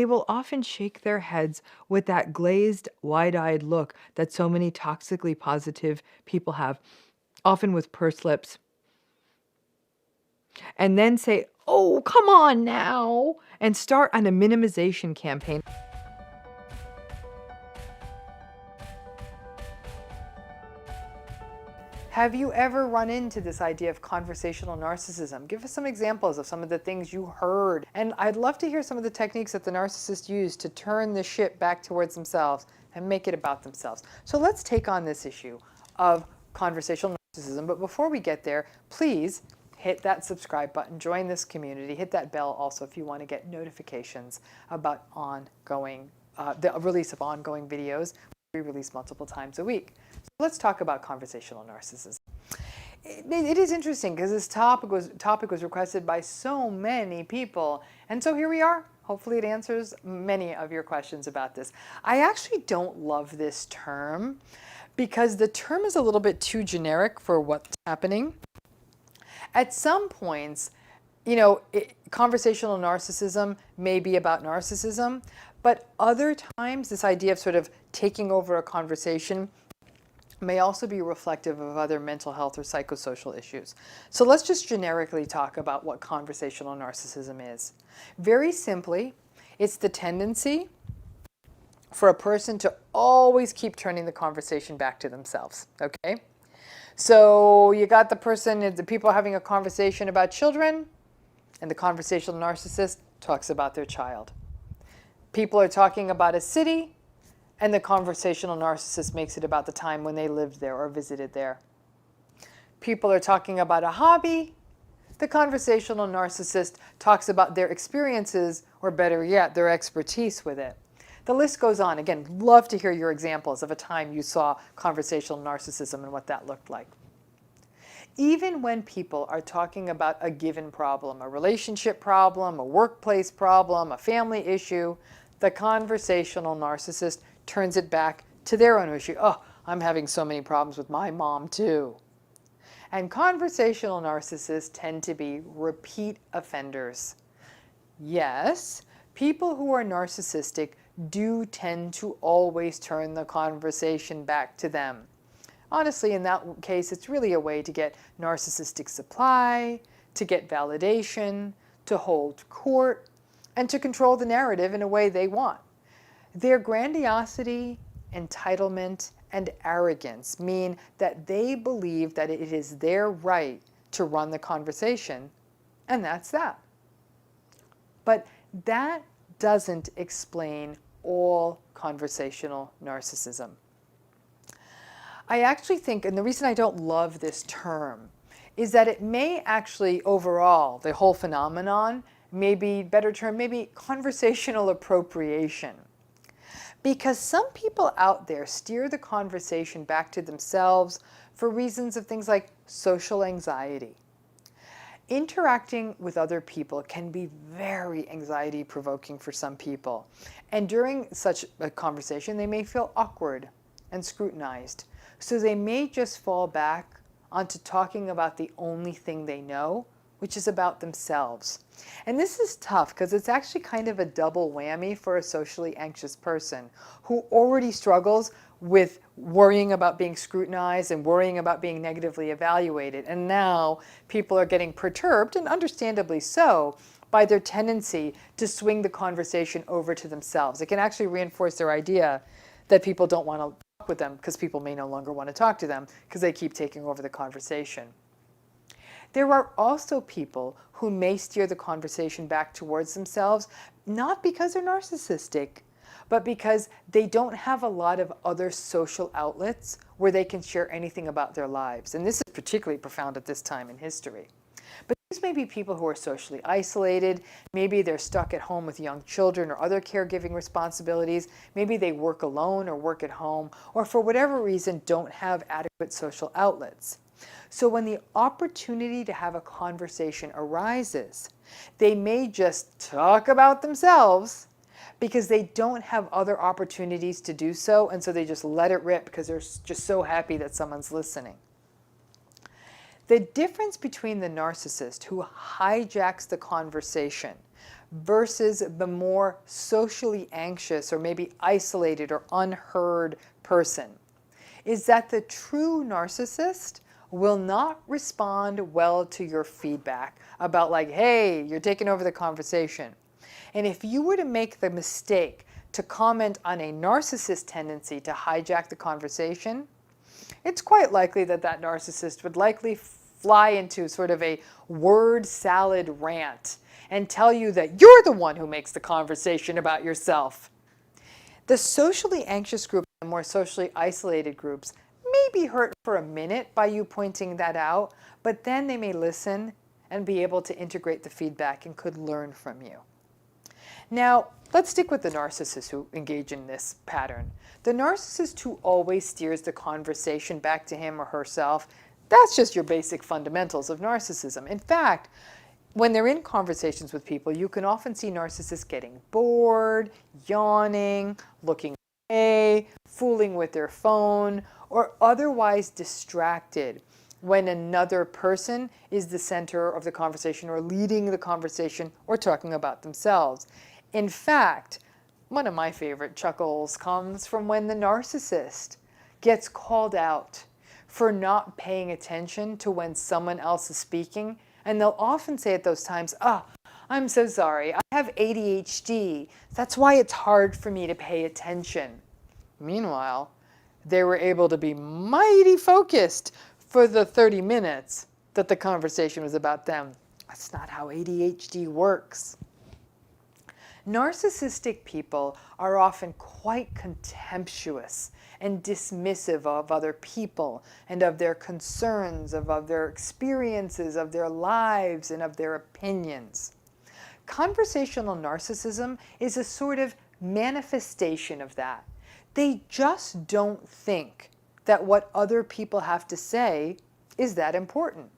They will often shake their heads with that glazed, wide-eyed look that so many toxically positive people have, often with pursed lips, and then say, "Oh, come on now," and start on a minimization campaign. Have you ever run into this idea of conversational narcissism? Give us some examples of some of the things you heard. And I'd love to hear some of the techniques that the narcissist used to turn the ship back towards themselves and make it about themselves. So let's take on this issue of conversational narcissism. But before we get there, please hit that subscribe button, join this community, hit that bell also if you want to get notifications about the release of ongoing videos. We release multiple times a week. So let's talk about conversational narcissism. It is interesting because this topic was requested by so many people. And so here we are. Hopefully it answers many of your questions about this. I actually don't love this term because the term is a little bit too generic for what's happening. At some points, conversational narcissism may be about narcissism, but other times this idea of sort of taking over a conversation may also be reflective of other mental health or psychosocial issues. So let's just generically talk about what conversational narcissism is. Very simply, it's the tendency for a person to always keep turning the conversation back to themselves, okay? So you got the people having a conversation about children, and the conversational narcissist talks about their child. People are talking about a city, and the conversational narcissist makes it about the time when they lived there or visited there. People are talking about a hobby. The conversational narcissist talks about their experiences, or better yet, their expertise with it. The list goes on. Again, love to hear your examples of a time you saw conversational narcissism and what that looked like. Even when people are talking about a given problem, a relationship problem, a workplace problem, a family issue, the conversational narcissist turns it back to their own issue. Oh, I'm having so many problems with my mom too. And conversational narcissists tend to be repeat offenders. Yes, people who are narcissistic do tend to always turn the conversation back to them. Honestly, in that case, it's really a way to get narcissistic supply, to get validation, to hold court, and to control the narrative in a way they want. Their grandiosity, entitlement, and arrogance mean that they believe that it is their right to run the conversation, and that's that. But that doesn't explain all conversational narcissism. I actually think, and the reason I don't love this term, is that it may actually overall, the whole phenomenon, maybe better term, maybe conversational appropriation. Because some people out there steer the conversation back to themselves for reasons of things like social anxiety. Interacting with other people can be very anxiety-provoking for some people. And during such a conversation, they may feel awkward and scrutinized. So they may just fall back onto talking about the only thing they know, which is about themselves. And this is tough because it's actually kind of a double whammy for a socially anxious person who already struggles with worrying about being scrutinized and worrying about being negatively evaluated. And now people are getting perturbed, and understandably so, by their tendency to swing the conversation over to themselves. It can actually reinforce their idea that people don't want to talk with them because people may no longer want to talk to them because they keep taking over the conversation. There are also people who may steer the conversation back towards themselves, not because they're narcissistic, but because they don't have a lot of other social outlets where they can share anything about their lives. And this is particularly profound at this time in history. But these may be people who are socially isolated. Maybe they're stuck at home with young children or other caregiving responsibilities. Maybe they work alone or work at home, or for whatever reason don't have adequate social outlets. So when the opportunity to have a conversation arises, they may just talk about themselves because they don't have other opportunities to do so, and so they just let it rip because they're just so happy that someone's listening. The difference between the narcissist who hijacks the conversation versus the more socially anxious or maybe isolated or unheard person is that the true narcissist will not respond well to your feedback about like, hey, you're taking over the conversation. And if you were to make the mistake to comment on a narcissist tendency to hijack the conversation, it's quite likely that that narcissist would likely fly into sort of a word salad rant and tell you that you're the one who makes the conversation about yourself. The socially anxious group and more socially isolated groups may be hurt for a minute by you pointing that out, but then they may listen and be able to integrate the feedback and could learn from you. Now, let's stick with the narcissist who engage in this pattern. The narcissist who always steers the conversation back to him or herself, that's just your basic fundamentals of narcissism. In fact, when they're in conversations with people, you can often see narcissists getting bored, yawning, looking away, fooling with their phone, or otherwise distracted when another person is the center of the conversation or leading the conversation or talking about themselves. In fact, one of my favorite chuckles comes from when the narcissist gets called out for not paying attention to when someone else is speaking. And they'll often say at those times, I'm so sorry, I have ADHD. That's why it's hard for me to pay attention. Meanwhile, they were able to be mighty focused for the 30 minutes that the conversation was about them. That's not how ADHD works. Narcissistic people are often quite contemptuous and dismissive of other people and of their concerns, of their experiences, of their lives, and of their opinions. Conversational narcissism is a sort of manifestation of that. They just don't think that what other people have to say is that important.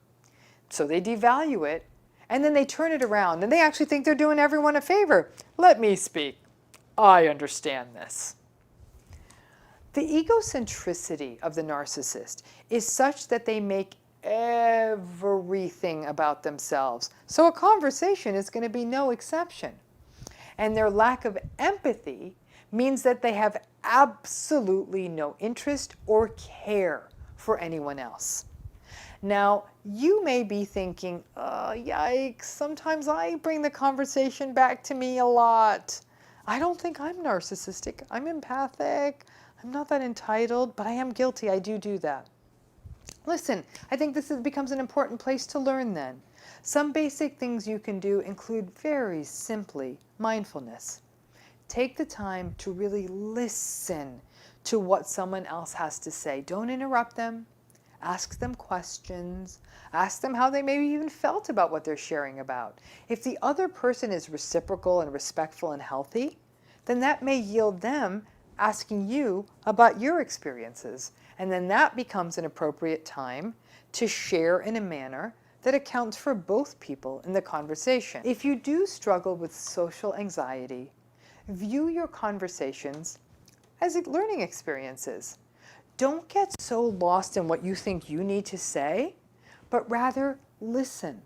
So they devalue it, and then they turn it around, and they actually think they're doing everyone a favor. Let me speak. I understand this. The egocentricity of the narcissist is such that they make everything about themselves. So a conversation is going to be no exception. And their lack of empathy means that they have absolutely no interest or care for anyone else. Now, you may be thinking, yikes, sometimes I bring the conversation back to me a lot. I don't think I'm narcissistic. I'm empathic. I'm not that entitled, but I am guilty. I do that. Listen, I think this becomes an important place to learn then. Some basic things you can do include very simply mindfulness. Take the time to really listen to what someone else has to say. Don't interrupt them. Ask them questions. Ask them how they maybe even felt about what they're sharing about. If the other person is reciprocal and respectful and healthy, then that may yield them asking you about your experiences. And then that becomes an appropriate time to share in a manner that accounts for both people in the conversation. If you do struggle with social anxiety, view your conversations as learning experiences. Don't get so lost in what you think you need to say, but rather listen.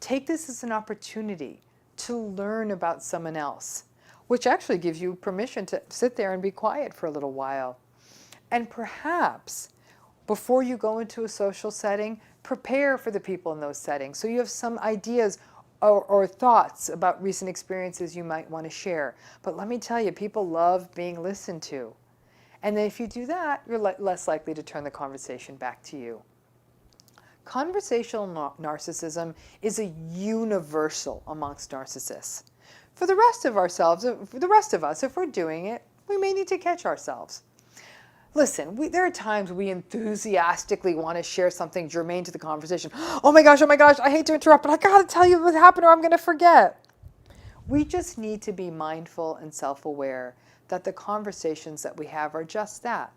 Take this as an opportunity to learn about someone else, which actually gives you permission to sit there and be quiet for a little while. And perhaps before you go into a social setting, prepare for the people in those settings so you have some ideas or thoughts about recent experiences you might want to share. But let me tell you, people love being listened to. And then if you do that, you're less likely to turn the conversation back to you. Conversational narcissism is a universal amongst narcissists. For the rest of us, if we're doing it, we may need to catch ourselves. Listen, there are times we enthusiastically want to share something germane to the conversation. Oh my gosh, I hate to interrupt, but I gotta tell you what happened or I'm gonna forget. We just need to be mindful and self-aware that the conversations that we have are just that.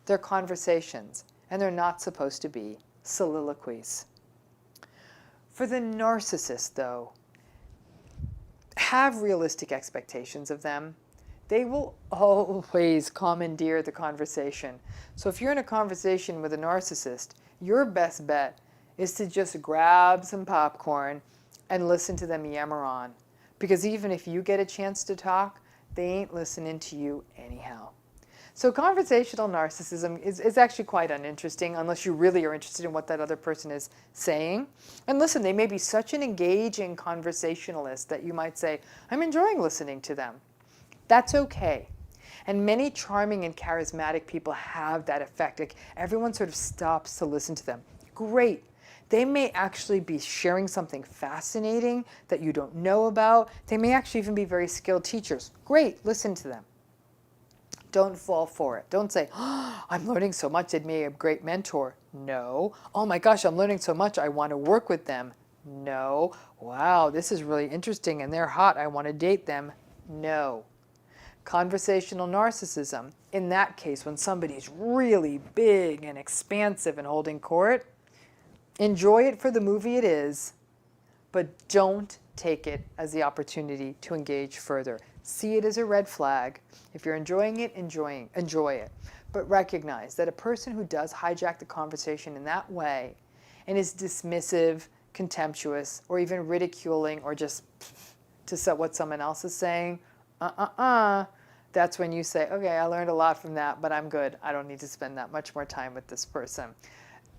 They're conversations, and they're not supposed to be soliloquies. For the narcissist, though, have realistic expectations of them. They will always commandeer the conversation. So if you're in a conversation with a narcissist, your best bet is to just grab some popcorn and listen to them yammer on. Because even if you get a chance to talk, they ain't listening to you anyhow. So conversational narcissism is actually quite uninteresting unless you really are interested in what that other person is saying. And listen, they may be such an engaging conversationalist that you might say, I'm enjoying listening to them. That's okay. And many charming and charismatic people have that effect. Like everyone sort of stops to listen to them. Great. They may actually be sharing something fascinating that you don't know about. They may actually even be very skilled teachers. Great, listen to them. Don't fall for it. Don't say, oh, I'm learning so much, they'd be a great mentor. No. Oh my gosh, I'm learning so much, I want to work with them. No. Wow, this is really interesting and they're hot, I want to date them. No. Conversational narcissism, in that case, when somebody's really big and expansive and holding court, enjoy it for the movie it is, but don't take it as the opportunity to engage further. See it as a red flag. If you're enjoying it, enjoy it. But recognize that a person who does hijack the conversation in that way and is dismissive, contemptuous, or even ridiculing or just to set what someone else is saying, that's when you say, okay, I learned a lot from that, but I'm good. I don't need to spend that much more time with this person.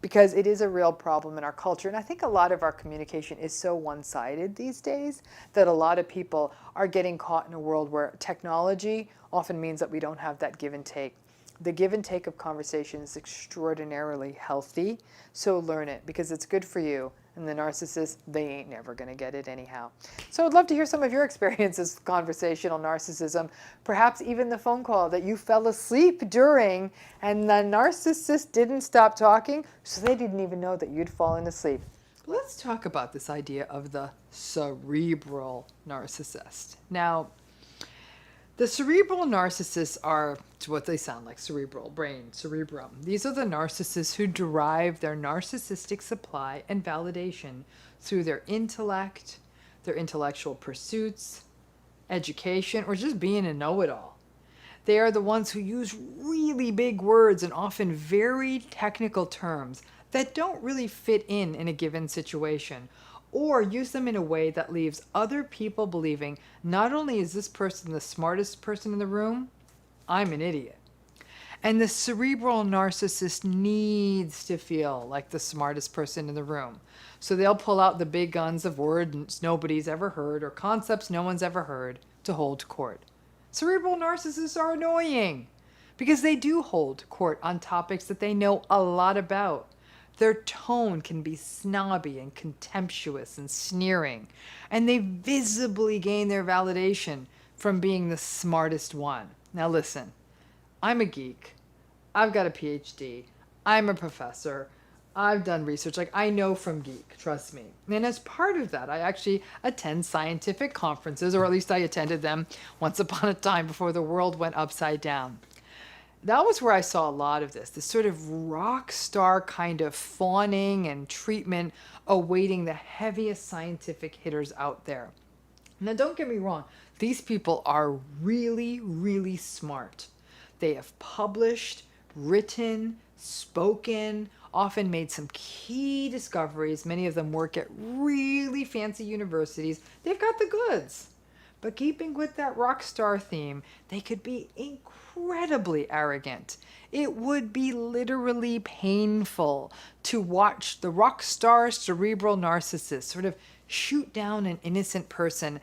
Because it is a real problem in our culture. And I think a lot of our communication is so one-sided these days that a lot of people are getting caught in a world where technology often means that we don't have that give and take. The give and take of conversation is extraordinarily healthy, so learn it because it's good for you. And the narcissist, they ain't never going to get it anyhow. So I'd love to hear some of your experiences with conversational narcissism, perhaps even the phone call that you fell asleep during and the narcissist didn't stop talking, so they didn't even know that you'd fallen asleep. Let's talk about this idea of the cerebral narcissist. Now, the cerebral narcissists are what they sound like, cerebral, brain, cerebrum. These are the narcissists who derive their narcissistic supply and validation through their intellect, their intellectual pursuits, education, or just being a know-it-all. They are the ones who use really big words and often very technical terms that don't really fit in a given situation, or use them in a way that leaves other people believing not only is this person the smartest person in the room, I'm an idiot. And the cerebral narcissist needs to feel like the smartest person in the room. So they'll pull out the big guns of words nobody's ever heard or concepts no one's ever heard to hold court. Cerebral narcissists are annoying because they do hold court on topics that they know a lot about. Their tone can be snobby and contemptuous and sneering, and they visibly gain their validation from being the smartest one. Now listen, I'm a geek. I've got a PhD. I'm a professor. I've done research. Like, I know from geek, trust me. And as part of that, I actually attend scientific conferences, or at least I attended them once upon a time before the world went upside down. That was where I saw a lot of this sort of rock star kind of fawning and treatment awaiting the heaviest scientific hitters out there. Now, don't get me wrong. These people are really, really smart. They have published, written, spoken, often made some key discoveries. Many of them work at really fancy universities. They've got the goods. But keeping with that rock star theme, they could be incredibly arrogant. It would be literally painful to watch the rock star cerebral narcissist sort of shoot down an innocent person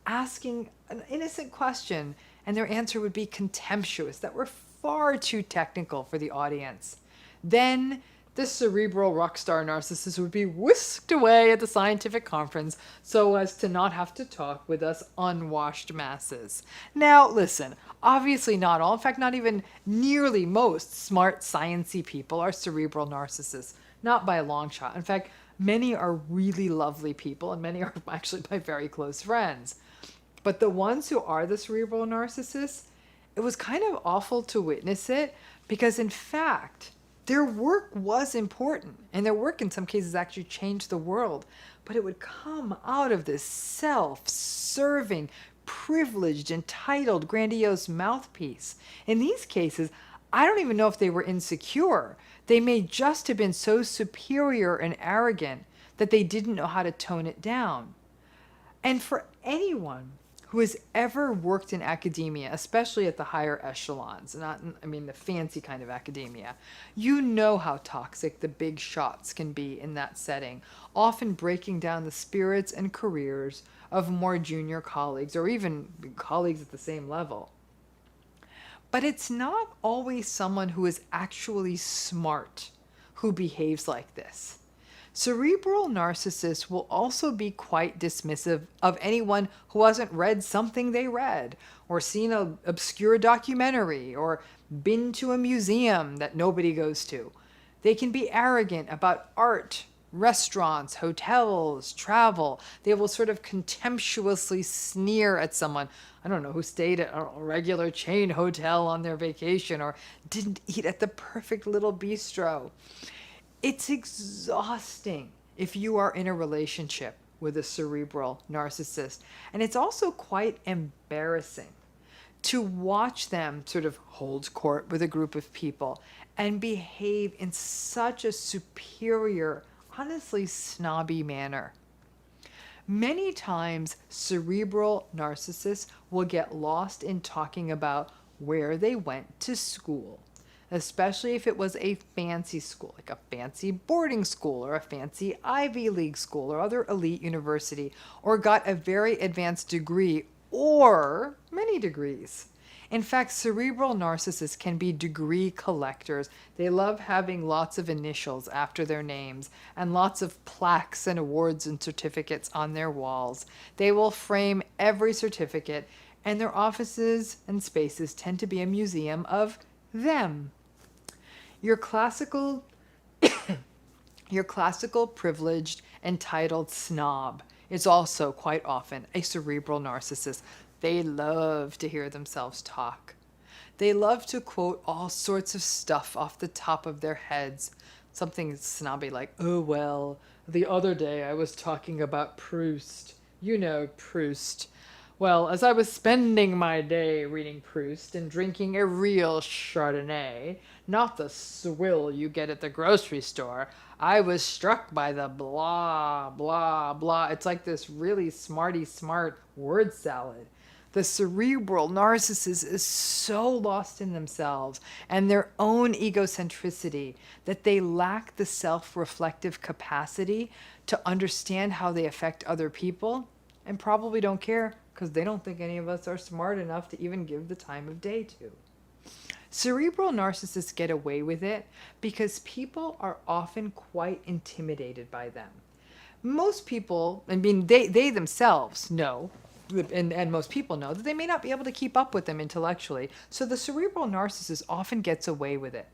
asking an innocent question, and their answer would be contemptuous, that were far too technical for the audience. Then the cerebral rock star narcissist would be whisked away at the scientific conference so as to not have to talk with us unwashed masses. Now, listen, obviously not all, in fact, not even nearly most smart, sciencey people are cerebral narcissists, not by a long shot. In fact, many are really lovely people, and many are actually my very close friends. But the ones who are the cerebral narcissists, it was kind of awful to witness it because, in fact, their work was important, and their work in some cases actually changed the world, but it would come out of this self-serving, privileged, entitled, grandiose mouthpiece. In these cases, I don't even know if they were insecure. They may just have been so superior and arrogant that they didn't know how to tone it down. And for anyone who has ever worked in academia, especially at the higher echelons, not, I mean, the fancy kind of academia, you know how toxic the big shots can be in that setting, often breaking down the spirits and careers of more junior colleagues or even colleagues at the same level. But it's not always someone who is actually smart who behaves like this. Cerebral narcissists will also be quite dismissive of anyone who hasn't read something they read, or seen an obscure documentary, or been to a museum that nobody goes to. They can be arrogant about art, restaurants, hotels, travel. They will sort of contemptuously sneer at someone, I don't know, who stayed at a regular chain hotel on their vacation or didn't eat at the perfect little bistro. It's exhausting if you are in a relationship with a cerebral narcissist. And it's also quite embarrassing to watch them sort of hold court with a group of people and behave in such a superior, honestly snobby manner. Many times, cerebral narcissists will get lost in talking about where they went to school, especially if it was a fancy school, like a fancy boarding school or a fancy Ivy League school or other elite university, or got a very advanced degree or many degrees. In fact, cerebral narcissists can be degree collectors. They love having lots of initials after their names and lots of plaques and awards and certificates on their walls. They will frame every certificate, and their offices and spaces tend to be a museum of them. Your classical privileged, entitled snob is also quite often a cerebral narcissist. They love to hear themselves talk. They love to quote all sorts of stuff off the top of their heads. Something snobby like, oh, well, the other day I was talking about Proust. You know, Proust. Well, as I was spending my day reading Proust and drinking a real Chardonnay, not the swill you get at the grocery store, I was struck by the blah, blah, blah. It's like this really smarty smart word salad. The cerebral narcissist is so lost in themselves and their own egocentricity that they lack the self-reflective capacity to understand how they affect other people, and probably don't care because they don't think any of us are smart enough to even give the time of day to. Cerebral narcissists get away with it because people are often quite intimidated by them. Most people, I mean, they themselves know, and most people know, that they may not be able to keep up with them intellectually, so the cerebral narcissist often gets away with it.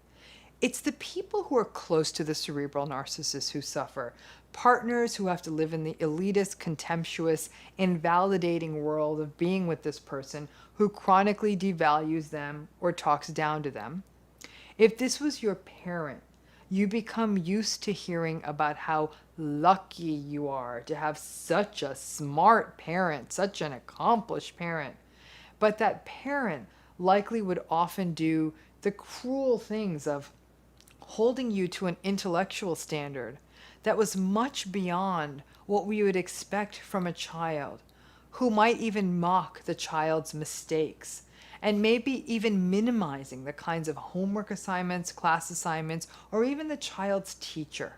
It's the people who are close to the cerebral narcissist who suffer. Partners who have to live in the elitist, contemptuous, invalidating world of being with this person who chronically devalues them or talks down to them. If this was your parent, you become used to hearing about how lucky you are to have such a smart parent, such an accomplished parent. But that parent likely would often do the cruel things of holding you to an intellectual standard that was much beyond what we would expect from a child, who might even mock the child's mistakes, and maybe even minimizing the kinds of homework assignments, class assignments, or even the child's teacher.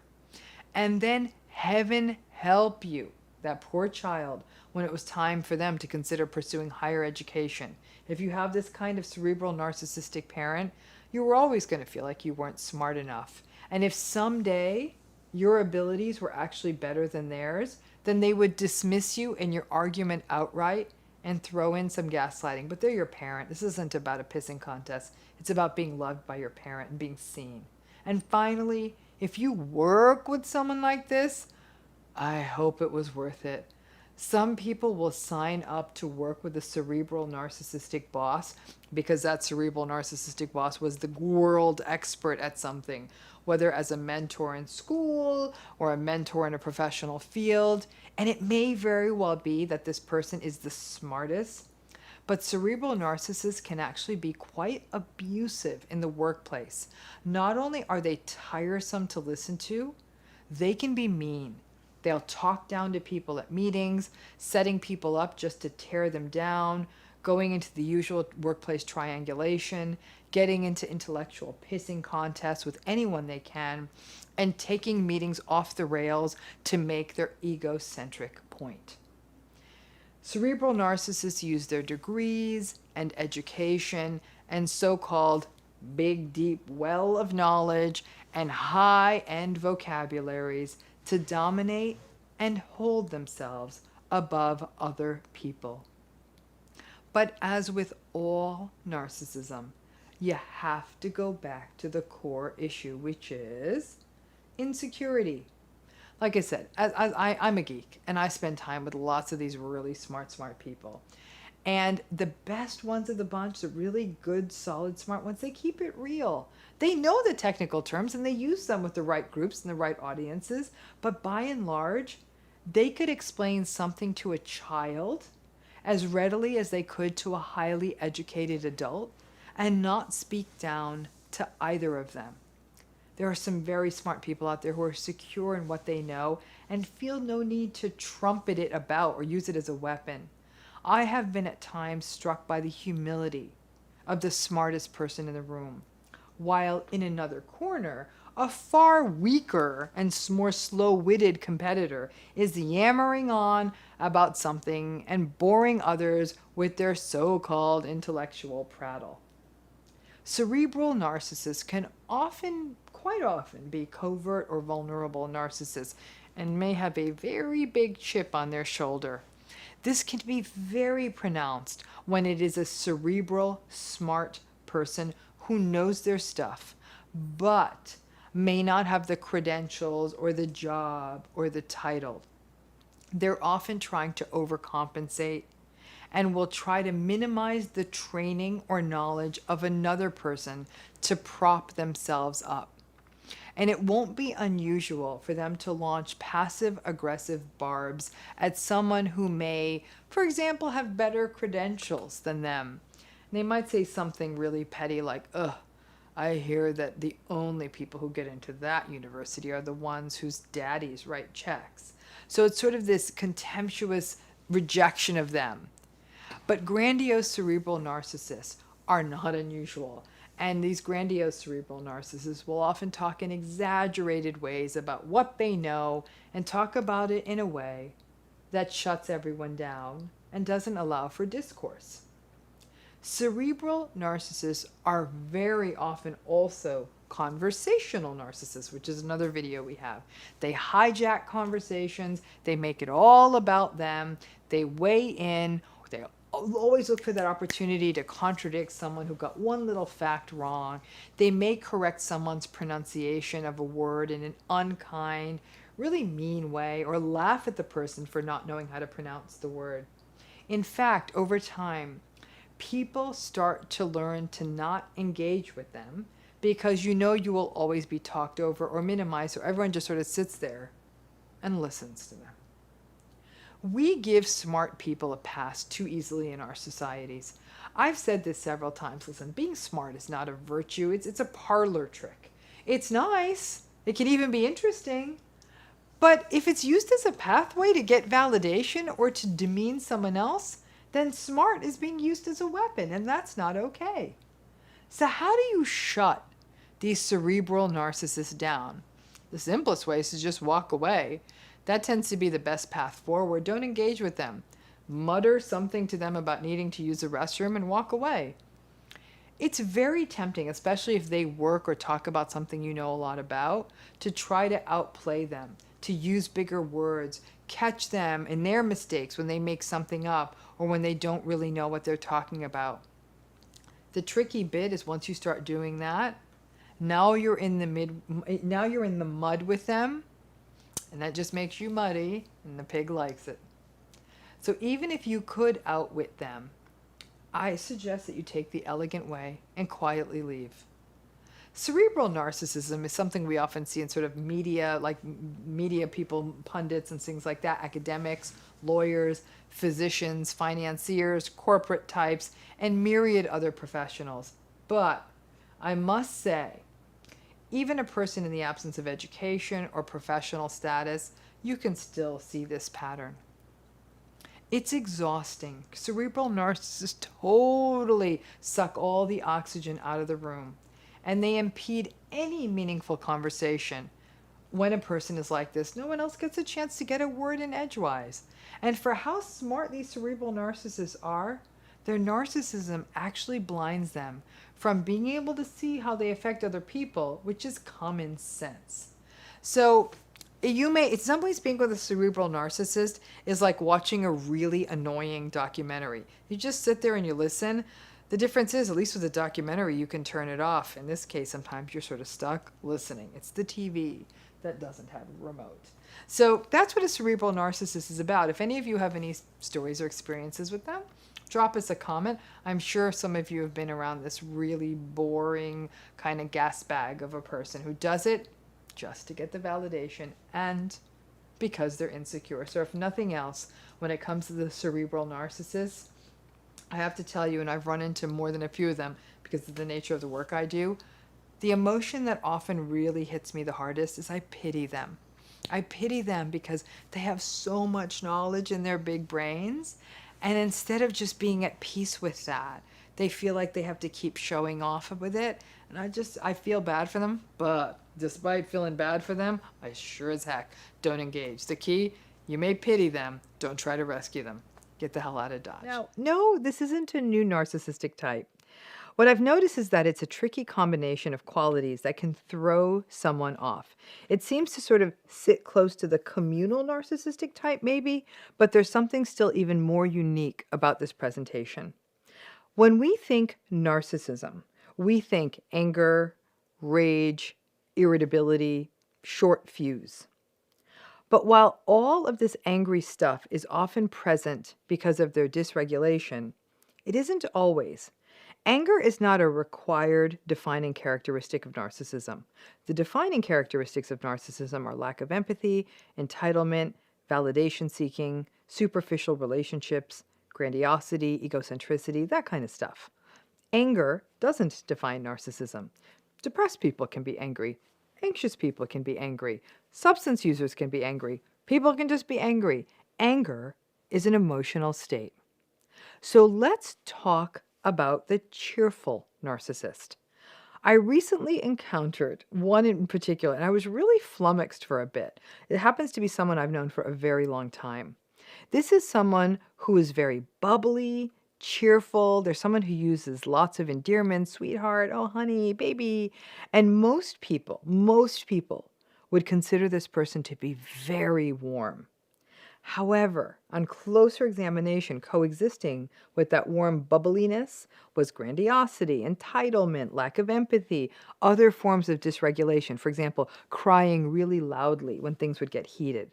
And then heaven help you, that poor child, when it was time for them to consider pursuing higher education. If you have this kind of cerebral narcissistic parent, you were always going to feel like you weren't smart enough. And if someday your abilities were actually better than theirs, then they would dismiss you in your argument outright and throw in some gaslighting. But they're your parent. This isn't about a pissing contest. It's about being loved by your parent and being seen. And finally, if you work with someone like this, I hope it was worth it. Some people will sign up to work with a cerebral narcissistic boss because that cerebral narcissistic boss was the world expert at something, whether as a mentor in school or a mentor in a professional field. And it may very well be that this person is the smartest, but cerebral narcissists can actually be quite abusive in the workplace. Not only are they tiresome to listen to, they can be mean. They'll talk down to people at meetings, setting people up just to tear them down, going into the usual workplace triangulation, getting into intellectual pissing contests with anyone they can, and taking meetings off the rails to make their egocentric point. Cerebral narcissists use their degrees and education and so-called big, deep well of knowledge and high-end vocabularies to dominate and hold themselves above other people. But as with all narcissism, you have to go back to the core issue, which is insecurity. Like I said, I'm a geek, and I spend time with lots of these really smart people. And the best ones of the bunch, the really good, solid, smart ones, they keep it real. They know the technical terms, and they use them with the right groups and the right audiences. But by and large, they could explain something to a child as readily as they could to a highly educated adult and not speak down to either of them. There are some very smart people out there who are secure in what they know and feel no need to trumpet it about or use it as a weapon. I have been at times struck by the humility of the smartest person in the room, while in another corner, a far weaker and more slow-witted competitor is yammering on about something and boring others with their so-called intellectual prattle. Cerebral narcissists can quite often be covert or vulnerable narcissists and may have a very big chip on their shoulder. This can be very pronounced when it is a cerebral, smart person who knows their stuff, but may not have the credentials or the job or the title. They're often trying to overcompensate and will try to minimize the training or knowledge of another person to prop themselves up. And it won't be unusual for them to launch passive-aggressive barbs at someone who may, for example, have better credentials than them. And they might say something really petty like, "Ugh, I hear that the only people who get into that university are the ones whose daddies write checks." So it's sort of this contemptuous rejection of them. But grandiose cerebral narcissists are not unusual. And these grandiose cerebral narcissists will often talk in exaggerated ways about what they know and talk about it in a way that shuts everyone down and doesn't allow for discourse. Cerebral narcissists are very often also conversational narcissists, which is another video we have. They hijack conversations. They make it all about them. They weigh in. They always look for that opportunity to contradict someone who got one little fact wrong. They may correct someone's pronunciation of a word in an unkind, really mean way, or laugh at the person for not knowing how to pronounce the word. In fact, over time, people start to learn to not engage with them because you know you will always be talked over or minimized, so everyone just sort of sits there and listens to them. We give smart people a pass too easily in our societies. I've said this several times. Listen, being smart is not a virtue. It's a parlor trick. It's nice. It can even be interesting. But if it's used as a pathway to get validation or to demean someone else, then smart is being used as a weapon, and that's not okay. So how do you shut these cerebral narcissists down? The simplest way is to just walk away. That tends to be the best path forward. Don't engage with them. Mutter something to them about needing to use the restroom and walk away. It's very tempting, especially if they work or talk about something you know a lot about, to try to outplay them, to use bigger words, catch them in their mistakes when they make something up or when they don't really know what they're talking about. The tricky bit is once you start doing that, now you're in the mud with them. And that just makes you muddy, and the pig likes it. So even if you could outwit them, I suggest that you take the elegant way and quietly leave. Cerebral narcissism is something we often see in sort of media, like media people, pundits and things like that, academics, lawyers, physicians, financiers, corporate types, and myriad other professionals. But I must say, even a person in the absence of education or professional status, you can still see this pattern. It's exhausting. Cerebral narcissists totally suck all the oxygen out of the room, and they impede any meaningful conversation. When a person is like this, no one else gets a chance to get a word in edgewise. And for how smart these cerebral narcissists are, their narcissism actually blinds them from being able to see how they affect other people, which is common sense. So in some ways, being with a cerebral narcissist is like watching a really annoying documentary. You just sit there and you listen. The difference is, at least with a documentary, you can turn it off. In this case, sometimes you're sort of stuck listening. It's the TV that doesn't have a remote. So that's what a cerebral narcissist is about. If any of you have any stories or experiences with them, drop us a comment. I'm sure some of you have been around this really boring kind of gas bag of a person who does it just to get the validation and because they're insecure. So if nothing else, when it comes to the cerebral narcissists, I have to tell you, and I've run into more than a few of them because of the nature of the work I do, the emotion that often really hits me the hardest is I pity them. I pity them because they have so much knowledge in their big brains, and instead of just being at peace with that, they feel like they have to keep showing off with it. And I feel bad for them, but despite feeling bad for them, I sure as heck don't engage. The key, you may pity them, don't try to rescue them. Get the hell out of Dodge. Now, no, this isn't a new narcissistic type. What I've noticed is that it's a tricky combination of qualities that can throw someone off. It seems to sort of sit close to the communal narcissistic type maybe, but there's something still even more unique about this presentation. When we think narcissism, we think anger, rage, irritability, short fuse. But while all of this angry stuff is often present because of their dysregulation, it isn't always. Anger is not a required defining characteristic of narcissism. The defining characteristics of narcissism are lack of empathy, entitlement, validation seeking, superficial relationships, grandiosity, egocentricity, that kind of stuff. Anger doesn't define narcissism. Depressed people can be angry. Anxious people can be angry. Substance users can be angry. People can just be angry. Anger is an emotional state. So let's talk about the cheerful narcissist. I recently encountered one in particular, and I was really flummoxed for a bit. It happens to be someone I've known for a very long time. This is someone who is very bubbly, cheerful. There's someone who uses lots of endearments, sweetheart, oh honey, baby. And most people would consider this person to be very warm. However, on closer examination, coexisting with that warm bubbliness was grandiosity, entitlement, lack of empathy, other forms of dysregulation. For example, crying really loudly when things would get heated.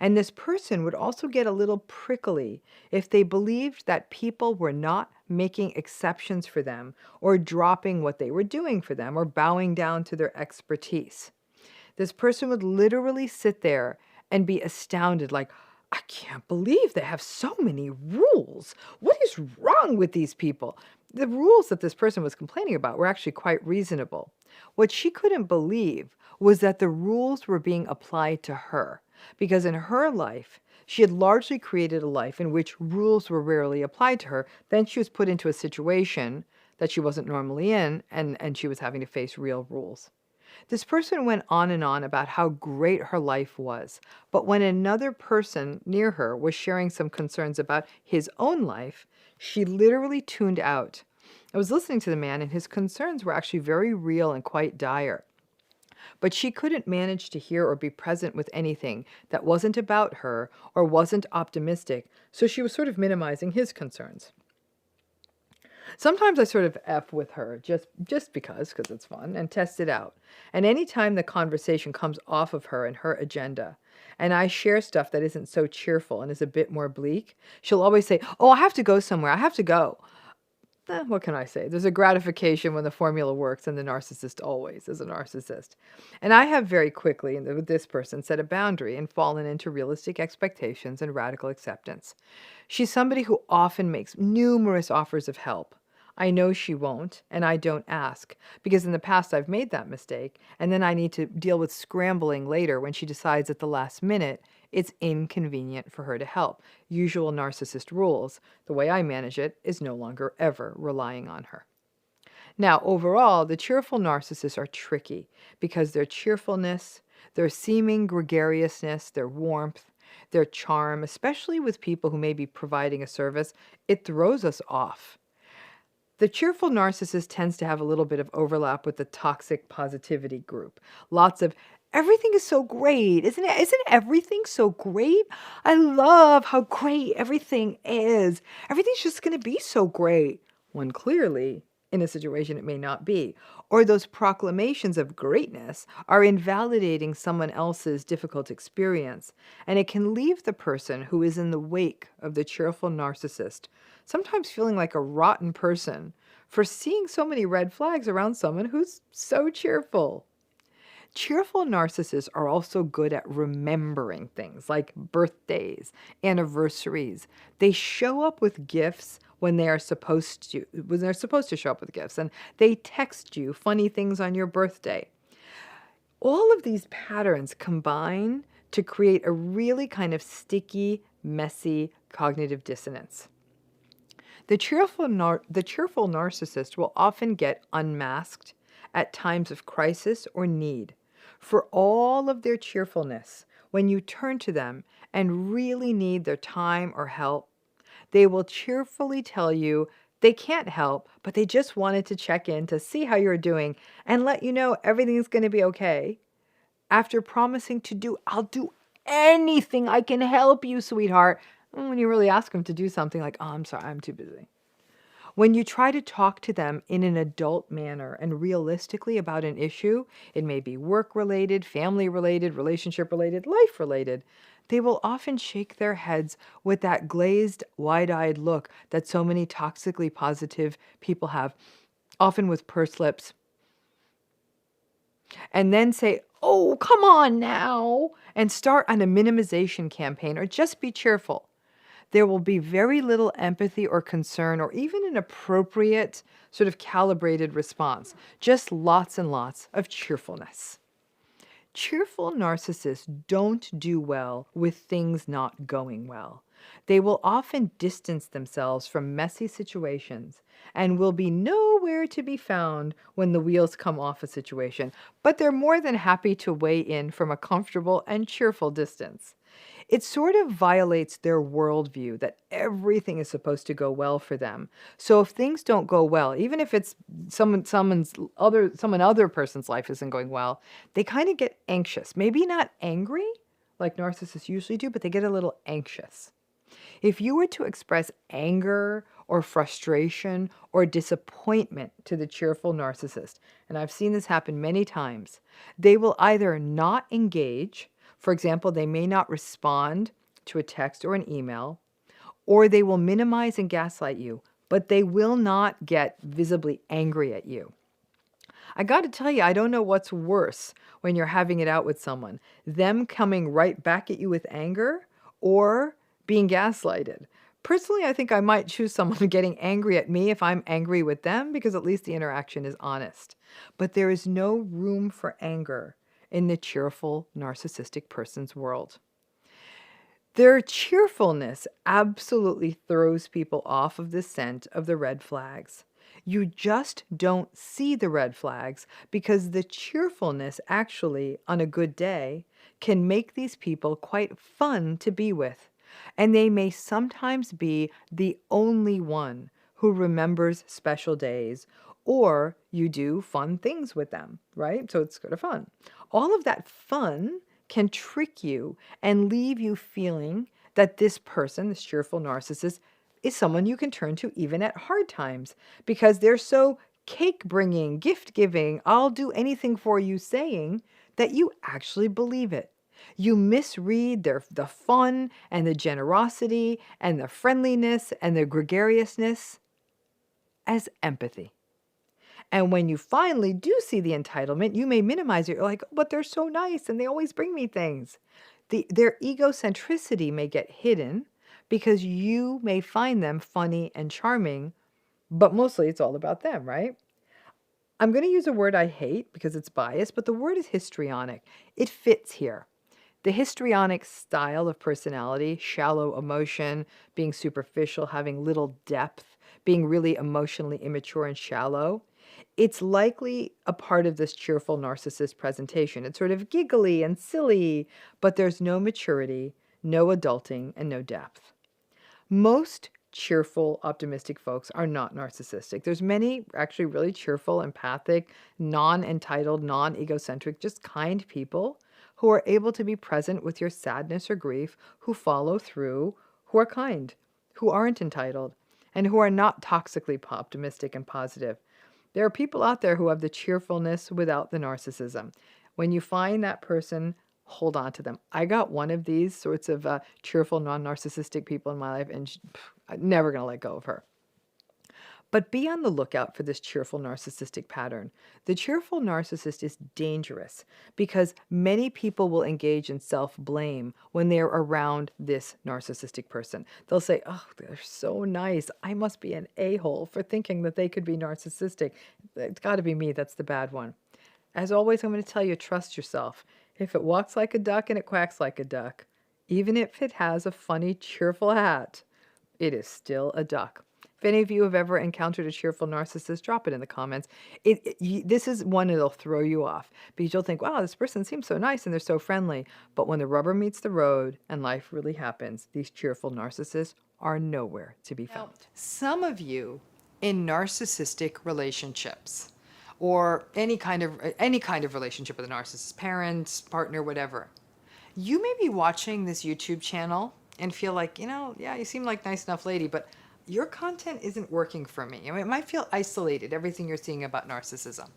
And this person would also get a little prickly if they believed that people were not making exceptions for them or dropping what they were doing for them or bowing down to their expertise. This person would literally sit there and be astounded, like, I can't believe they have so many rules. What is wrong with these people? The rules that this person was complaining about were actually quite reasonable. What she couldn't believe was that the rules were being applied to her, because in her life, she had largely created a life in which rules were rarely applied to her. Then she was put into a situation that she wasn't normally in, and she was having to face real rules. This person went on and on about how great her life was, but when another person near her was sharing some concerns about his own life, she literally tuned out. I was listening to the man, and his concerns were actually very real and quite dire. But she couldn't manage to hear or be present with anything that wasn't about her or wasn't optimistic, so she was sort of minimizing his concerns. Sometimes I sort of F with her just because it's fun, and test it out. And anytime the conversation comes off of her and her agenda, and I share stuff that isn't so cheerful and is a bit more bleak, she'll always say, oh, I have to go somewhere. I have to go. What can I say? There's a gratification when the formula works, and the narcissist always is a narcissist. And I have very quickly, with this person, set a boundary and fallen into realistic expectations and radical acceptance. She's somebody who often makes numerous offers of help. I know she won't, and I don't ask, because in the past I've made that mistake, and then I need to deal with scrambling later when she decides at the last minute it's inconvenient for her to help. Usual narcissist rules. The way I manage it is no longer ever relying on her. Now, overall, the cheerful narcissists are tricky because their cheerfulness, their seeming gregariousness, their warmth, their charm, especially with people who may be providing a service, it throws us off. The cheerful narcissist tends to have a little bit of overlap with the toxic positivity group. Lots of, everything is so great, isn't it? Isn't everything so great? I love how great everything is. Everything's just going to be so great. When clearly, in a situation it may not be. Or those proclamations of greatness are invalidating someone else's difficult experience, and it can leave the person who is in the wake of the cheerful narcissist sometimes feeling like a rotten person for seeing so many red flags around someone who's so cheerful. Cheerful narcissists are also good at remembering things like birthdays, anniversaries. They show up with gifts when they're supposed to show up with gifts, and they text you funny things on your birthday. All of these patterns combine to create a really kind of sticky, messy cognitive dissonance. The cheerful narcissist will often get unmasked at times of crisis or need. For all of their cheerfulness, when you turn to them and really need their time or help, they will cheerfully tell you they can't help, but they just wanted to check in to see how you're doing and let you know everything's going to be okay. After promising to do, I'll do anything I can help you, sweetheart. When you really ask them to do something like, oh, I'm sorry, I'm too busy. When you try to talk to them in an adult manner and realistically about an issue, it may be work-related, family-related, relationship-related, life-related, they will often shake their heads with that glazed, wide-eyed look that so many toxically positive people have, often with pursed lips, and then say, oh, come on now, and start on a minimization campaign or just be cheerful. There will be very little empathy or concern or even an appropriate sort of calibrated response, just lots and lots of cheerfulness. Cheerful narcissists don't do well with things not going well. They will often distance themselves from messy situations and will be nowhere to be found when the wheels come off a situation, but they're more than happy to weigh in from a comfortable and cheerful distance. It sort of violates their worldview that everything is supposed to go well for them. So if things don't go well, even if it's someone other person's life isn't going well, they kind of get anxious. Maybe not angry like narcissists usually do, but they get a little anxious. If you were to express anger or frustration or disappointment to the cheerful narcissist, and I've seen this happen many times, they will either not engage. For example, they may not respond to a text or an email, or they will minimize and gaslight you, but they will not get visibly angry at you. I got to tell you, I don't know what's worse when you're having it out with someone, them coming right back at you with anger or being gaslighted. Personally, I think I might choose someone getting angry at me if I'm angry with them, because at least the interaction is honest. But there is no room for anger in the cheerful narcissistic person's world. Their cheerfulness absolutely throws people off of the scent of the red flags. You just don't see the red flags because the cheerfulness actually, on a good day, can make these people quite fun to be with. And they may sometimes be the only one who remembers special days, or you do fun things with them, right? So it's sort of fun. All of that fun can trick you and leave you feeling that this person, this cheerful narcissist, is someone you can turn to even at hard times because they're so cake-bringing, gift-giving, I'll do anything for you saying that you actually believe it. You misread the fun and the generosity and the friendliness and the gregariousness as empathy. And when you finally do see the entitlement, you may minimize it. You're like, but they're so nice and they always bring me things. Their egocentricity may get hidden because you may find them funny and charming But mostly it's all about them, right? I'm going to use a word I hate because it's biased, but the word is histrionic. It fits here. The histrionic style of personality, shallow emotion, being superficial, having little depth, being really emotionally immature and shallow, it's likely a part of this cheerful narcissist presentation. It's sort of giggly and silly, but there's no maturity, no adulting, and no depth. Most cheerful, optimistic folks are not narcissistic. There's many actually really cheerful, empathic, non-entitled, non-egocentric, just kind people who are able to be present with your sadness or grief, who follow through, who are kind, who aren't entitled, and who are not toxically optimistic and positive. There are people out there who have the cheerfulness without the narcissism. When you find that person, hold on to them. I got one of these sorts of cheerful, non-narcissistic people in my life, and I'm never going to let go of her. But be on the lookout for this cheerful narcissistic pattern. The cheerful narcissist is dangerous because many people will engage in self-blame when they're around this narcissistic person. They'll say, oh, they're so nice. I must be an a-hole for thinking that they could be narcissistic. It's got to be me. That's the bad one. As always, I'm going to tell you, trust yourself. If it walks like a duck and it quacks like a duck, even if it has a funny, cheerful hat, it is still a duck. If any of you have ever encountered a cheerful narcissist, drop it in the comments. This is one that'll throw you off because you'll think, wow, this person seems so nice and they're so friendly. But when the rubber meets the road and life really happens, these cheerful narcissists are nowhere to be found. Some of you in narcissistic relationships, or any kind of relationship with a narcissist, parents, partner, whatever, you may be watching this YouTube channel and feel like, yeah, you seem like a nice enough lady, but your content isn't working for me. I mean, it might feel isolated, everything you're seeing about narcissism.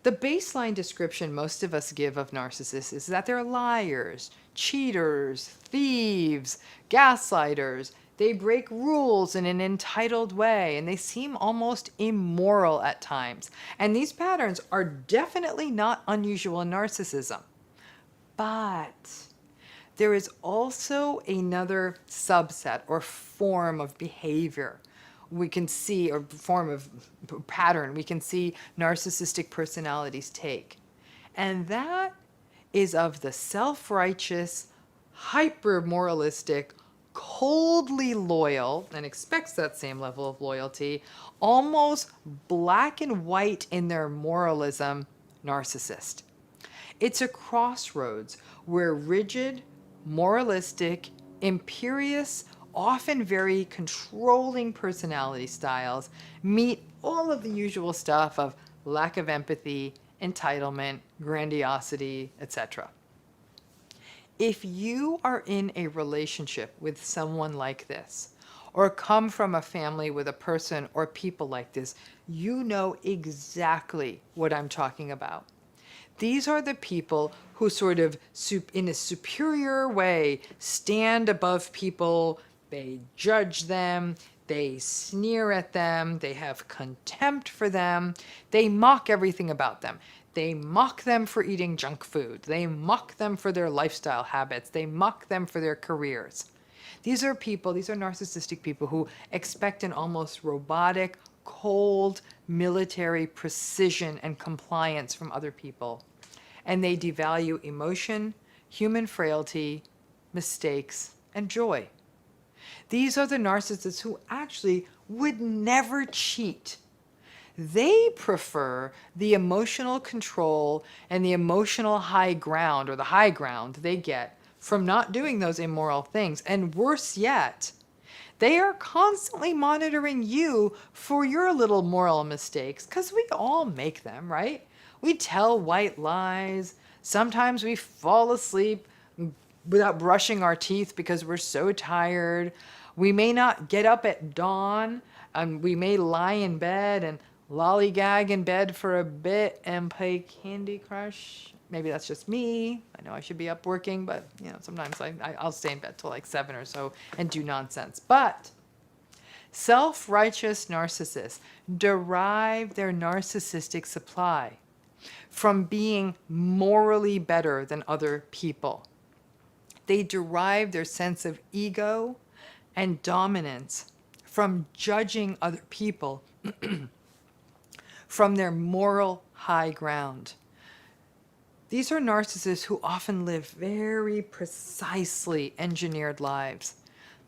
The baseline description most of us give of narcissists is that they're liars, cheaters, thieves, gaslighters. They break rules in an entitled way, and they seem almost immoral at times. And these patterns are definitely not unusual in narcissism. But there is also another subset or form of behavior we can see, or form of pattern we can see narcissistic personalities take. And that is of the self-righteous, hyper-moralistic, coldly loyal, and expects that same level of loyalty, almost black and white in their moralism, narcissist. It's a crossroads where rigid, moralistic, imperious, often very controlling personality styles meet all of the usual stuff of lack of empathy, entitlement, grandiosity, etc. If you are in a relationship with someone like this, or come from a family with a person or people like this, you know exactly what I'm talking about. These are the people who sort of, in a superior way, stand above people. They judge them. They sneer at them. They have contempt for them. They mock everything about them. They mock them for eating junk food. They mock them for their lifestyle habits. They mock them for their careers. These are narcissistic people who expect an almost robotic, cold, military precision and compliance from other people. And they devalue emotion, human frailty, mistakes, and joy. These are the narcissists who actually would never cheat. They prefer the emotional control and the emotional high ground, or the high ground they get from not doing those immoral things. And worse yet, they are constantly monitoring you for your little moral mistakes, because we all make them, right? We tell white lies. Sometimes we fall asleep without brushing our teeth because we're so tired. We may not get up at dawn, and we may lie in bed and lollygag in bed for a bit and play Candy Crush. Maybe that's just me. I know I should be up working, but sometimes I'll stay in bed till like 7 or so and do nonsense. But self-righteous narcissists derive their narcissistic supply from being morally better than other people. They derive their sense of ego and dominance from judging other people from their moral high ground. These are narcissists who often live very precisely engineered lives.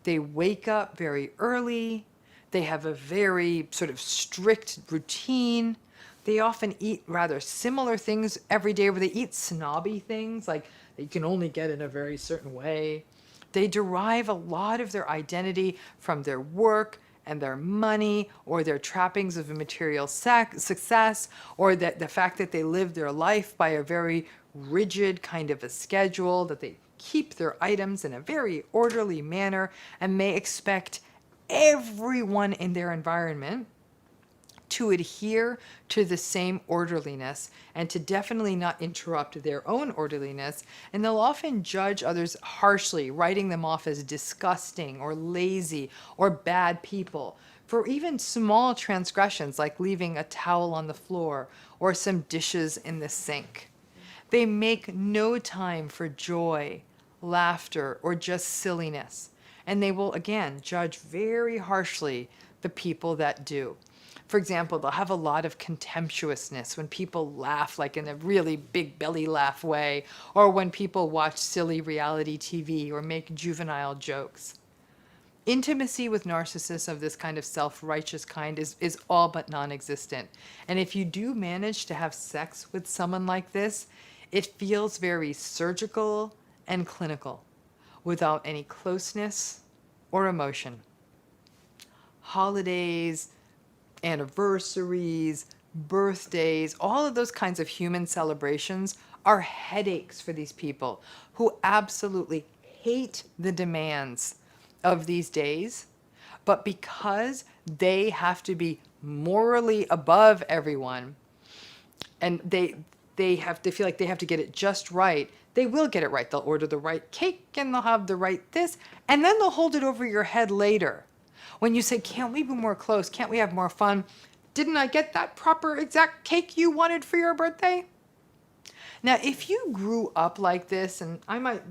They wake up very early. They have a very sort of strict routine. They often eat rather similar things every day, where they eat snobby things like you can only get in a very certain way. They derive a lot of their identity from their work and their money, or their trappings of material success, or that the fact that they live their life by a very rigid kind of a schedule, that they keep their items in a very orderly manner and may expect everyone in their environment to adhere to the same orderliness and to definitely not interrupt their own orderliness. And they'll often judge others harshly, writing them off as disgusting or lazy or bad people for even small transgressions like leaving a towel on the floor or some dishes in the sink. They make no time for joy, laughter, or just silliness. And they will, again, judge very harshly the people that do. For example, they'll have a lot of contemptuousness when people laugh, like in a really big belly laugh way, or when people watch silly reality TV or make juvenile jokes. Intimacy with narcissists of this kind of self-righteous kind is all but non-existent. And if you do manage to have sex with someone like this, it feels very surgical and clinical, without any closeness or emotion. Holidays, anniversaries, birthdays, all of those kinds of human celebrations are headaches for these people who absolutely hate the demands of these days. But because they have to be morally above everyone, and they feel like they have to get it just right, they will get it right. They'll order the right cake and they'll have the right this, and then they'll hold it over your head later. When you say, can't we be more close? Can't we have more fun? Didn't I get that proper exact cake you wanted for your birthday? Now, if you grew up like this, and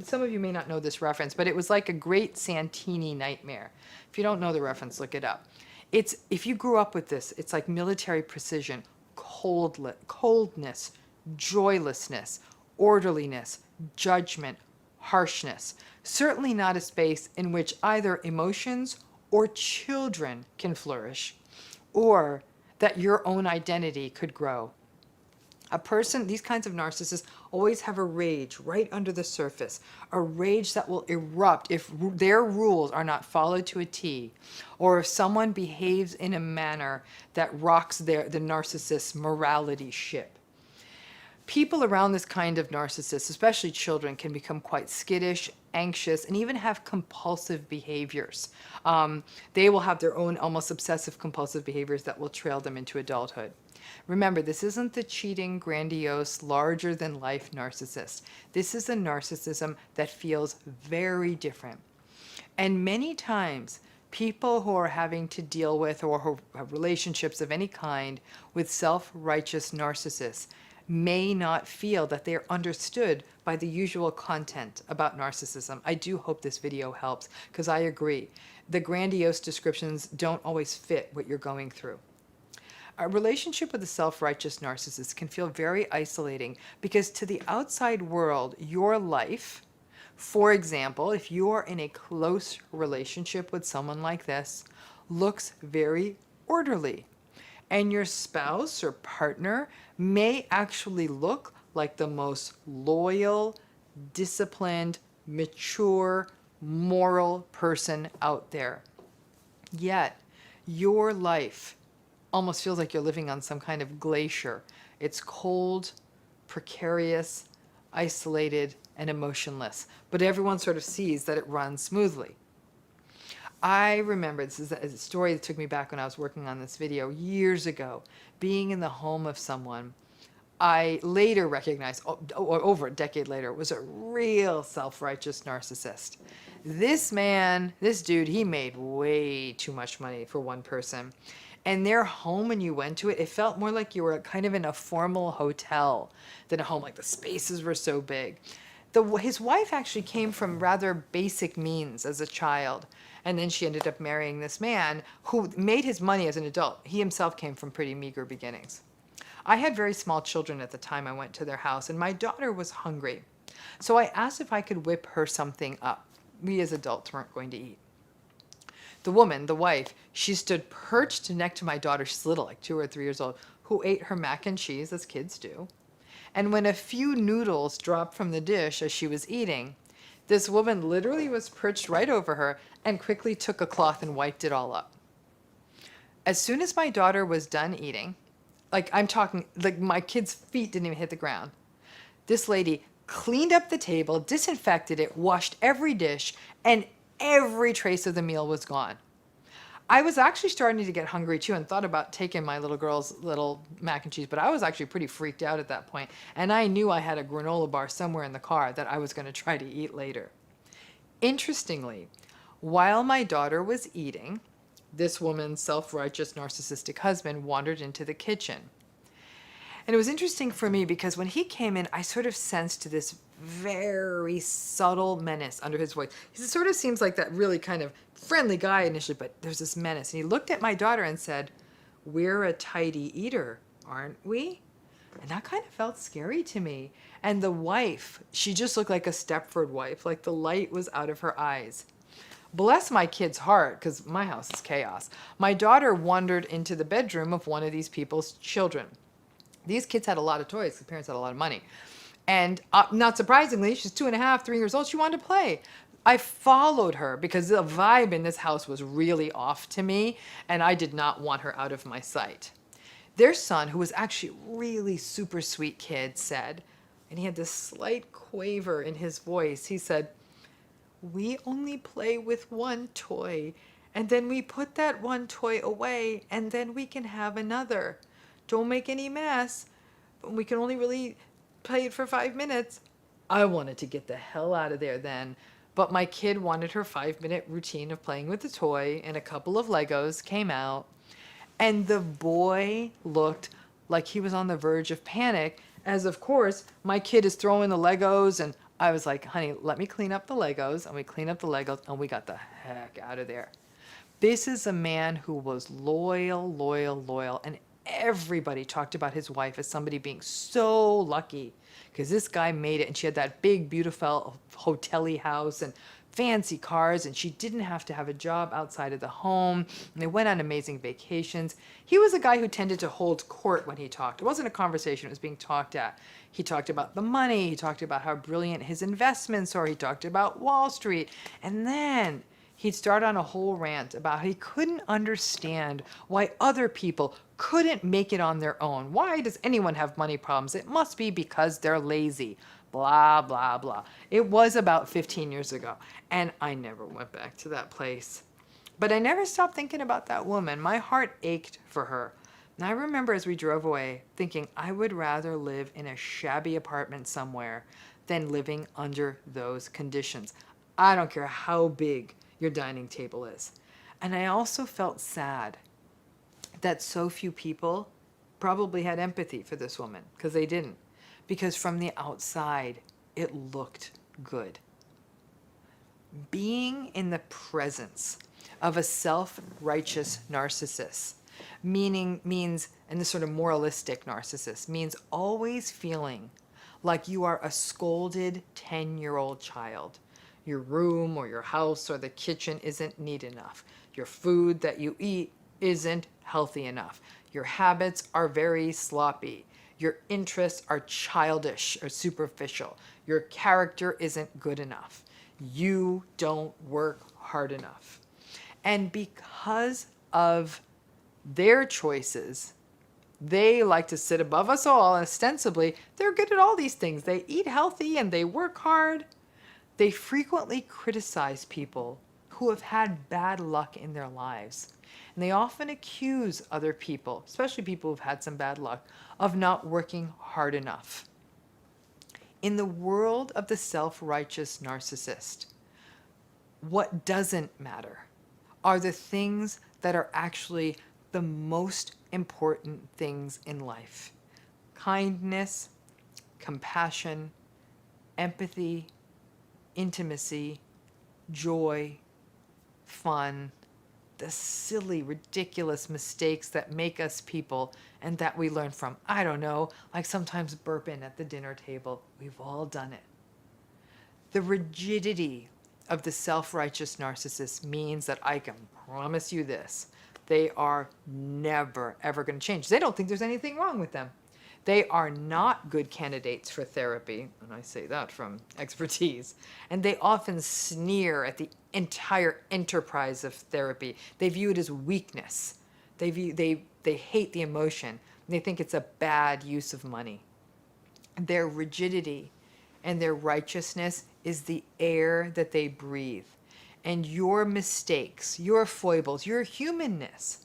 some of you may not know this reference, but it was like a great Santini nightmare. If you don't know the reference, look it up. If you grew up with this, it's like military precision, coldness, joylessness, orderliness, judgment, harshness. Certainly not a space in which either emotions or children can flourish, or that your own identity could grow. These kinds of narcissists always have a rage right under the surface, a rage that will erupt if their rules are not followed to a T, or if someone behaves in a manner that rocks the narcissist's morality ship. People around this kind of narcissist, especially children, can become quite skittish, anxious, and even have compulsive behaviors. They will have their own almost obsessive compulsive behaviors that will trail them into adulthood. Remember, this isn't the cheating, grandiose, larger-than-life narcissist. This is a narcissism that feels very different. And many times, people who are having to deal with or who have relationships of any kind with self-righteous narcissists may not feel that they are understood by the usual content about narcissism. I do hope this video helps, because I agree. The grandiose descriptions don't always fit what you're going through. A relationship with a self-righteous narcissist can feel very isolating, because to the outside world, your life, for example, if you are in a close relationship with someone like this, looks very orderly. And your spouse or partner may actually look like the most loyal, disciplined, mature, moral person out there. Yet, your life almost feels like you're living on some kind of glacier. It's cold, precarious, isolated, and emotionless. But everyone sort of sees that it runs smoothly. I remember, this is a story that took me back when I was working on this video years ago, being in the home of someone I later recognized, over a decade later, was a real self-righteous narcissist. This dude, he made way too much money for one person. And their home, when you went to it, it felt more like you were kind of in a formal hotel than a home. Like the spaces were so big. His wife actually came from rather basic means as a child. And then she ended up marrying this man who made his money as an adult. He himself came from pretty meager beginnings. I had very small children at the time I went to their house, and my daughter was hungry. So I asked if I could whip her something up. We as adults weren't going to eat. The woman, the wife, she stood perched next to my daughter, she's little, like 2 or 3 years old, who ate her mac and cheese, as kids do. And when a few noodles dropped from the dish as she was eating, this woman literally was perched right over her and quickly took a cloth and wiped it all up. As soon as my daughter was done eating, like I'm talking, like my kid's feet didn't even hit the ground, this lady cleaned up the table, disinfected it, washed every dish, and every trace of the meal was gone. I was actually starting to get hungry too and thought about taking my little girl's little mac and cheese, but I was actually pretty freaked out at that point. And I knew I had a granola bar somewhere in the car that I was going to try to eat later. Interestingly, while my daughter was eating, this woman's self-righteous narcissistic husband wandered into the kitchen. And it was interesting for me because when he came in, I sort of sensed this very subtle menace under his voice. He sort of seems like that really kind of friendly guy initially, but there's this menace. And he looked at my daughter and said, "We're a tidy eater, aren't we?" And that kind of felt scary to me. And the wife, she just looked like a Stepford wife, like the light was out of her eyes. Bless my kid's heart, because my house is chaos. My daughter wandered into the bedroom of one of these people's children. These kids had a lot of toys. The parents had a lot of money. And not surprisingly, she's 2.5, 3 years old. She wanted to play. I followed her because the vibe in this house was really off to me, and I did not want her out of my sight. Their son, who was actually a really super sweet kid, said, and he had this slight quaver in his voice, he said, "We only play with one toy, and then we put that one toy away, and then we can have another. Don't make any mess. We can only really play it for 5 minutes." I wanted to get the hell out of there then, but my kid wanted her 5-minute routine of playing with the toy, and a couple of Legos came out, and the boy looked like he was on the verge of panic, as of course my kid is throwing the Legos, and I was like, "Honey, let me clean up the Legos," and we cleaned up the Legos, and we got the heck out of there. This is a man who was loyal, loyal, loyal, and everybody talked about his wife as somebody being so lucky because this guy made it, and she had that big, beautiful hotel-y house and fancy cars, and she didn't have to have a job outside of the home, and they went on amazing vacations. He was a guy who tended to hold court when he talked. It wasn't a conversation, it was being talked at. He talked about the money, he talked about how brilliant his investments are, he talked about Wall Street, and then he'd start on a whole rant about how he couldn't understand why other people couldn't make it on their own. Why does anyone have money problems? It must be because they're lazy. Blah, blah, blah. It was about 15 years ago, and I never went back to that place. But I never stopped thinking about that woman. My heart ached for her. And I remember as we drove away thinking I would rather live in a shabby apartment somewhere than living under those conditions. I don't care how big your dining table is. And I also felt sad that so few people probably had empathy for this woman, because they didn't. Because from the outside, it looked good. Being in the presence of a self-righteous narcissist means, and this sort of moralistic narcissist, means always feeling like you are a scolded 10-year-old child. Your room or your house or the kitchen isn't neat enough. Your food that you eat isn't healthy enough. Your habits are very sloppy. Your interests are childish or superficial. Your character isn't good enough. You don't work hard enough. And because of their choices, they like to sit above us all, and ostensibly, they're good at all these things. They eat healthy and they work hard. They frequently criticize people who have had bad luck in their lives. And they often accuse other people, especially people who've had some bad luck, of not working hard enough. In the world of the self-righteous narcissist, what doesn't matter are the things that are actually the most important things in life. Kindness, compassion, empathy, intimacy, joy, fun, the silly, ridiculous mistakes that make us people and that we learn from. I don't know, like sometimes burping at the dinner table. We've all done it. The rigidity of the self-righteous narcissist means that I can promise you this. They are never, ever going to change. They don't think there's anything wrong with them. They are not good candidates for therapy, and I say that from expertise. And they often sneer at the entire enterprise of therapy. They view it as weakness. They hate the emotion. They think it's a bad use of money. Their rigidity and their righteousness is the air that they breathe. And your mistakes, your foibles, your humanness,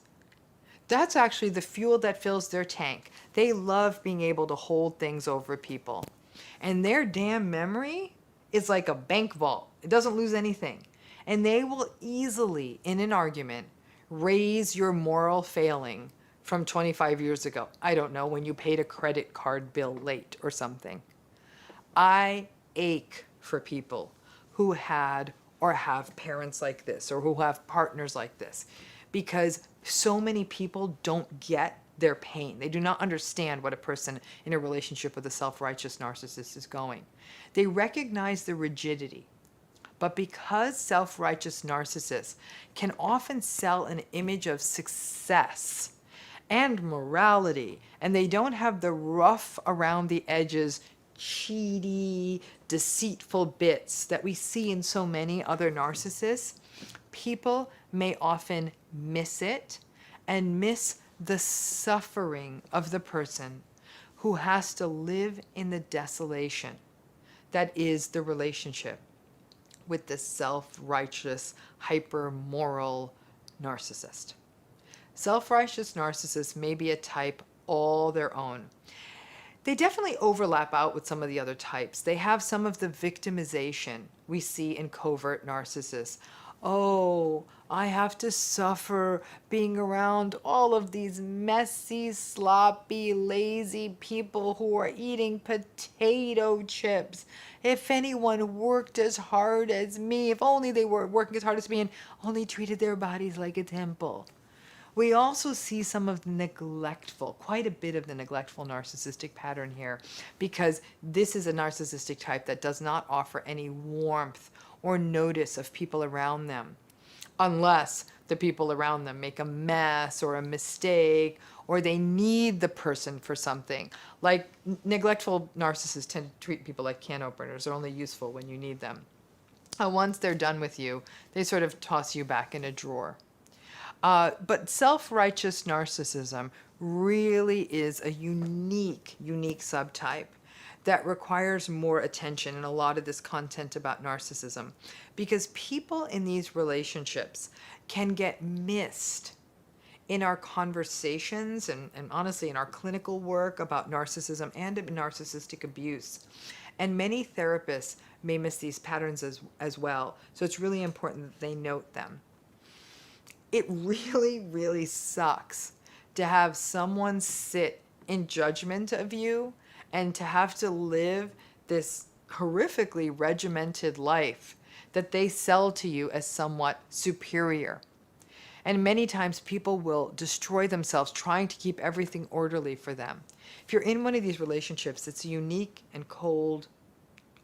that's actually the fuel that fills their tank. They love being able to hold things over people. And their damn memory is like a bank vault. It doesn't lose anything. And they will easily, in an argument, raise your moral failing from 25 years ago. I don't know, when you paid a credit card bill late or something. I ache for people who had or have parents like this or who have partners like this, because so many people don't get their pain. They do not understand what a person in a relationship with a self-righteous narcissist is going. They recognize the rigidity, but because self-righteous narcissists can often sell an image of success and morality, and they don't have the rough around the edges, cheaty, deceitful bits that we see in so many other narcissists, people may often miss it and miss the suffering of the person who has to live in the desolation that is the relationship with the self-righteous, hyper-moral narcissist. Self-righteous narcissists may be a type all their own. They definitely overlap out with some of the other types. They have some of the victimization we see in covert narcissists. Oh, I have to suffer being around all of these messy, sloppy, lazy people who are eating potato chips. If anyone worked as hard as me, if only they were working as hard as me and only treated their bodies like a temple. We also see some of the neglectful, quite a bit of the neglectful narcissistic pattern here, because this is a narcissistic type that does not offer any warmth or notice of people around them, unless the people around them make a mess or a mistake, or they need the person for something. Like neglectful narcissists tend to treat people like can openers. They're only useful when you need them. Once they're done with you, they sort of toss you back in a drawer. But self-righteous narcissism really is a unique subtype that requires more attention in a lot of this content about narcissism, because people in these relationships can get missed in our conversations and honestly in our clinical work about narcissism and narcissistic abuse. And many therapists may miss these patterns as well. So it's really important that they note them. It really, really sucks to have someone sit in judgment of you and to have to live this horrifically regimented life that they sell to you as somewhat superior. And many times people will destroy themselves trying to keep everything orderly for them. If you're in one of these relationships, it's a unique and cold,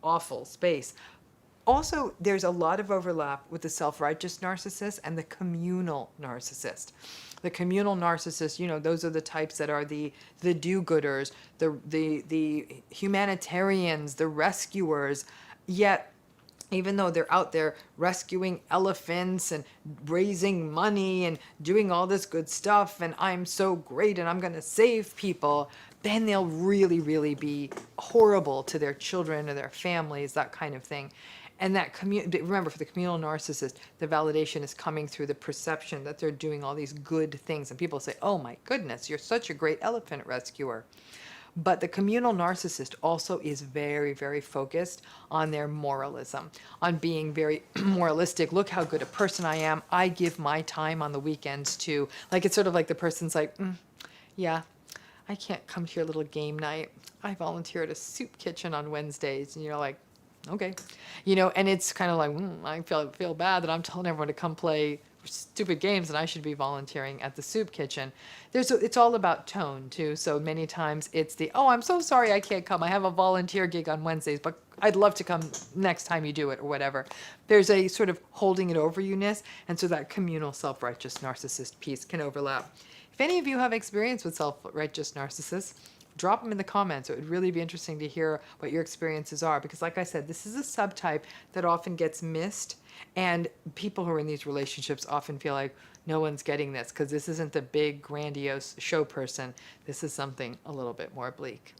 awful space. Also, there's a lot of overlap with the self-righteous narcissist and the communal narcissist. The communal narcissist, you know, those are the types that are the do-gooders, the humanitarians, the rescuers. Yet, even though they're out there rescuing elephants and raising money and doing all this good stuff, and I'm so great and I'm going to save people, then they'll really, really be horrible to their children or their families, that kind of thing. And that remember, for the communal narcissist, the validation is coming through the perception that they're doing all these good things. And people say, oh my goodness, you're such a great elephant rescuer. But the communal narcissist also is very, very focused on their moralism, on being very moralistic. Look how good a person I am. I give my time on the weekends to, like, it's sort of like the person's like, yeah, I can't come to your little game night. I volunteer at a soup kitchen on Wednesdays. And you're like, Okay. You know, and it's kind of like, I feel bad that I'm telling everyone to come play stupid games and I should be volunteering at the soup kitchen. It's all about tone too. So many times it's the, oh, I'm so sorry I can't come. I have a volunteer gig on Wednesdays, but I'd love to come next time you do it or whatever. There's a sort of holding it over you-ness. And so that communal self-righteous narcissist piece can overlap. If any of you have experience with self-righteous narcissists, drop them in the comments. It would really be interesting to hear what your experiences are, because like I said, this is a subtype that often gets missed, and people who are in these relationships often feel like no one's getting this because this isn't the big grandiose show person. This is something a little bit more bleak.